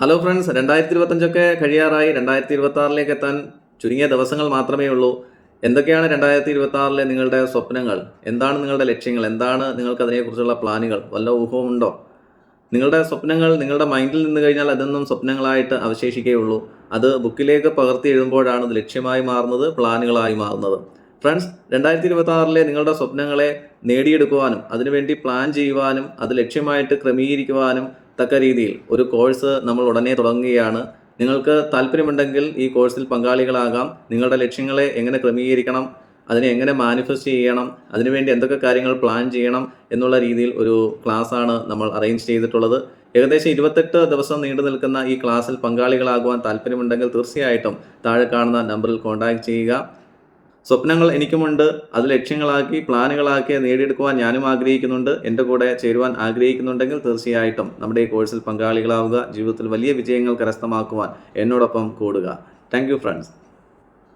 Hello friends, 2025 കഴിയാറായി. 2026 എത്താൻ ചുരുങ്ങിയ ദിവസങ്ങൾ മാത്രമേ ഉള്ളൂ. എന്തൊക്കെയാണ് 2026 നിങ്ങളുടെ സ്വപ്നങ്ങൾ? എന്താണ് നിങ്ങളുടെ ലക്ഷ്യങ്ങൾ? എന്താണ് നിങ്ങൾക്ക് അതിനെക്കുറിച്ചുള്ള പ്ലാനുകൾ? വല്ല ഊഹവുമുണ്ടോ? നിങ്ങളുടെ സ്വപ്നങ്ങൾ നിങ്ങളുടെ മൈൻഡിൽ നിന്ന് കഴിഞ്ഞാൽ അതൊന്നും സ്വപ്നങ്ങളായിട്ട് അവശേഷിക്കുകയുള്ളൂ. അത് ബുക്കിലേക്ക് പകർത്തി എഴുതുമ്പോഴാണ് അത് ലക്ഷ്യമായി മാറുന്നത്, പ്ലാനുകളായി മാറുന്നത്. ഫ്രണ്ട്സ്, 2026 നിങ്ങളുടെ സ്വപ്നങ്ങളെ നേടിയെടുക്കുവാനും അതിനുവേണ്ടി പ്ലാൻ ചെയ്യുവാനും അത് ലക്ഷ്യമായിട്ട് ക്രമീകരിക്കുവാനും തക്ക രീതിയിൽ ഒരു കോഴ്സ് നമ്മൾ ഉടനെ തുടങ്ങുകയാണ്. നിങ്ങൾക്ക് താല്പര്യമുണ്ടെങ്കിൽ ഈ കോഴ്സിൽ പങ്കാളികളാകാം. നിങ്ങളുടെ ലക്ഷ്യങ്ങളെ എങ്ങനെ ക്രമീകരിക്കണം, അതിനെ എങ്ങനെ മാനിഫെസ്റ്റ് ചെയ്യണം, അതിനുവേണ്ടി എന്തൊക്കെ കാര്യങ്ങൾ പ്ലാൻ ചെയ്യണം എന്നുള്ള രീതിയിൽ ഒരു ക്ലാസ്സാണ് നമ്മൾ അറേഞ്ച് ചെയ്തിട്ടുള്ളത്. ഏകദേശം 28 ദിവസം നീണ്ടു നിൽക്കുന്ന ഈ ക്ലാസ്സിൽ പങ്കാളികളാകുവാൻ താല്പര്യമുണ്ടെങ്കിൽ തീർച്ചയായിട്ടും താഴെ കാണുന്ന നമ്പറിൽ കോൺടാക്ട് ചെയ്യുക. സ്വപ്നങ്ങൾ എനിക്കുമുണ്ട്, അത് ലക്ഷ്യങ്ങളാക്കി പ്ലാനുകളാക്കി നേടിയെടുക്കുവാൻ ഞാനും ആഗ്രഹിക്കുന്നുണ്ട്. എൻ്റെ കൂടെ ചേരുവാൻ ആഗ്രഹിക്കുന്നുണ്ടെങ്കിൽ തീർച്ചയായിട്ടും നമ്മുടെ ഈ കോഴ്സിൽ പങ്കാളികളാവുക. ജീവിതത്തിൽ വലിയ വിജയങ്ങൾ കരസ്ഥമാക്കുവാൻ എന്നോടൊപ്പം കൂടുക. Thank you friends.